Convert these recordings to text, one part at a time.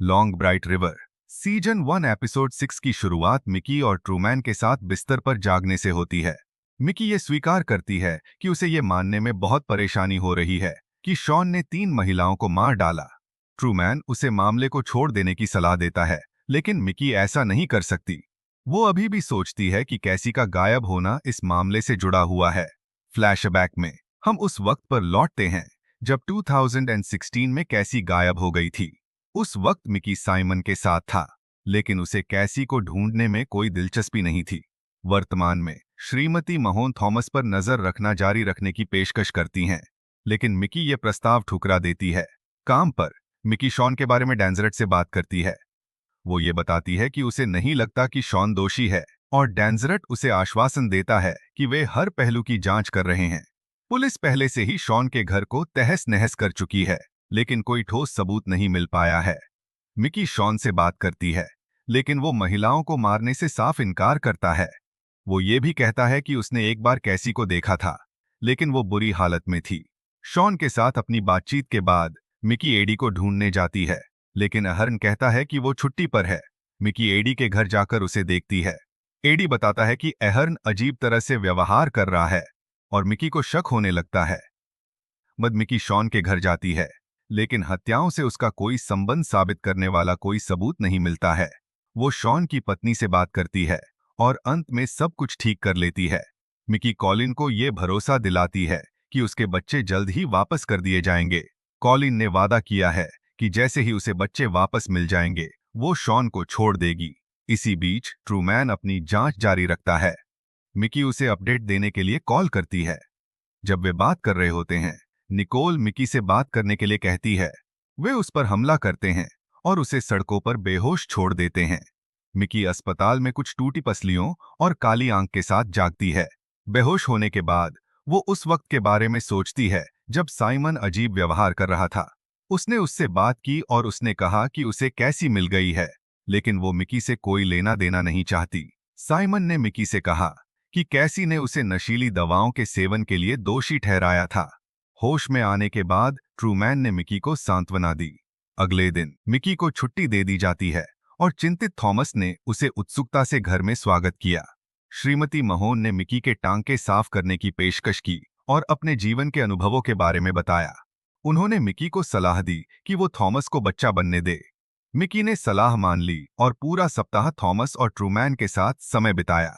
Long bright river season 1 episode 6 की शुरुआत Mickey और ट्रूमैन के साथ बिस्तर पर जागने से होती है। मिकी ये स्वीकार करती है कि उसे ये मानने में बहुत परेशानी हो रही है कि शॉन ने 3 महिलाओं को मार डाला। ट्रूमैन उसे मामले को छोड़ देने की सलाह देता है, लेकिन मिकी ऐसा नहीं कर सकती। वो अभी भी सोचती है कि कैसी का गायब होना इस मामले से जुड़ा हुआ है। फ्लैशबैक में हम उस वक्त पर लौटते हैं जब 2016 में कैसी गायब हो गई थी। उस वक्त मिकी साइमन के साथ था, लेकिन उसे कैसी को ढूंढने में कोई दिलचस्पी नहीं थी। वर्तमान में श्रीमती महोन थॉमस पर नजर रखना जारी रखने की पेशकश करती हैं, लेकिन मिकी ये प्रस्ताव ठुकरा देती है। काम पर मिकी शॉन के बारे में डैंजरेट से बात करती है। वो ये बताती है कि उसे नहीं लगता कि शॉन दोषी है, और डैंजरेट उसे आश्वासन देता है कि वे हर पहलू की जांच कर रहे हैं। पुलिस पहले से ही शॉन के घर को तहस नहस कर चुकी है, लेकिन कोई ठोस सबूत नहीं मिल पाया है। मिकी शॉन से बात करती है, लेकिन वो महिलाओं को मारने से साफ इनकार करता है। वो ये भी कहता है कि उसने एक बार कैसी को देखा था, लेकिन वो बुरी हालत में थी। शॉन के साथ अपनी बातचीत के बाद मिकी एडी को ढूंढने जाती है, लेकिन अहर्न कहता है कि वो छुट्टी पर है। मिकी एडी के घर जाकर उसे देखती है। एडी बताता है कि अहर्न अजीब तरह से व्यवहार कर रहा है और मिकी को शक होने लगता है। मद मिकी शॉन के घर जाती है, लेकिन हत्याओं से उसका कोई संबंध साबित करने वाला कोई सबूत नहीं मिलता है। वो शॉन की पत्नी से बात करती है और अंत में सब कुछ ठीक कर लेती है। मिकी कॉलिन को ये भरोसा दिलाती है कि उसके बच्चे जल्द ही वापस कर दिए जाएंगे। कॉलिन ने वादा किया है कि जैसे ही उसे बच्चे वापस मिल जाएंगे वो शॉन को छोड़ देगी। इसी बीच ट्रूमैन अपनी जांच जारी रखता है। मिकी उसे अपडेट देने के लिए कॉल करती है। जब वे बात कर रहे होते हैं, निकोल मिकी से बात करने के लिए कहती है। वे उस पर हमला करते हैं और उसे सड़कों पर बेहोश छोड़ देते हैं। मिकी अस्पताल में कुछ टूटी पसलियों और काली आंख के साथ जागती है। बेहोश होने के बाद वो उस वक्त के बारे में सोचती है जब साइमन अजीब व्यवहार कर रहा था। उसने उससे बात की और उसने कहा कि उसे कैसी मिल गई है, लेकिन वो मिकी से कोई लेना देना नहीं चाहती। साइमन ने मिकी से कहा कि कैसी ने उसे नशीली दवाओं के सेवन के लिए दोषी ठहराया था। होश में आने के बाद ट्रूमैन ने मिकी को सांत्वना दी। अगले दिन मिकी को छुट्टी दे दी जाती है और चिंतित थॉमस ने उसे उत्सुकता से घर में स्वागत किया। श्रीमती महोन ने मिकी के टांके साफ करने की पेशकश की और अपने जीवन के अनुभवों के बारे में बताया। उन्होंने मिकी को सलाह दी कि वो थॉमस को बच्चा बनने दे। मिकी ने सलाह मान ली और पूरा सप्ताह थॉमस और ट्रूमैन के साथ समय बिताया।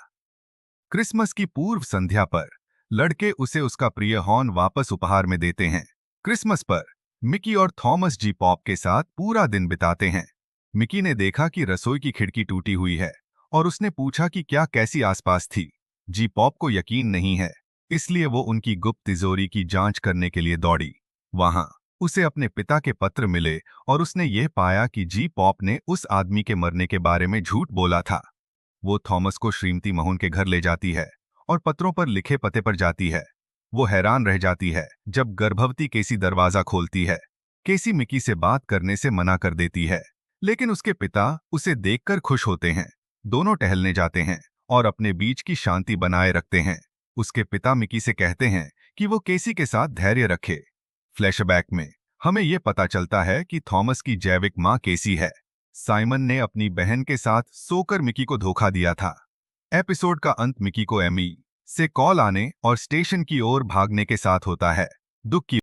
क्रिसमस की पूर्व संध्या पर लड़के उसे उसका प्रिय हॉर्न वापस उपहार में देते हैं। क्रिसमस पर मिकी और थॉमस जी पॉप के साथ पूरा दिन बिताते हैं। मिकी ने देखा कि रसोई की खिड़की टूटी हुई है और उसने पूछा कि क्या कैसी आसपास थी। जी पॉप को यकीन नहीं है, इसलिए वो उनकी गुप्त तिजोरी की जांच करने के लिए दौड़ी। वहां उसे अपने पिता के पत्र मिले और उसने ये पाया कि जी पॉप ने उस आदमी के मरने के बारे में झूठ बोला था। वो थॉमस को श्रीमती महोन के घर ले जाती है और पत्रों पर लिखे पते पर जाती है। वो हैरान रह जाती है जब गर्भवती केसी दरवाजा खोलती है। केसी मिकी से बात करने से मना कर देती है, लेकिन उसके पिता उसे देखकर खुश होते हैं। दोनों टहलने जाते हैं और अपने बीच की शांति बनाए रखते हैं। उसके पिता मिकी से कहते हैं कि वो केसी के साथ धैर्य रखे। फ्लैशबैक में हमें यह पता चलता है कि थॉमस की जैविक मां केसी है। साइमन ने अपनी बहन के साथ सोकर मिकी को धोखा दिया था। एपिसोड का अंत मिकी को एमी से कॉल आने और स्टेशन की ओर भागने के साथ होता है। दुख की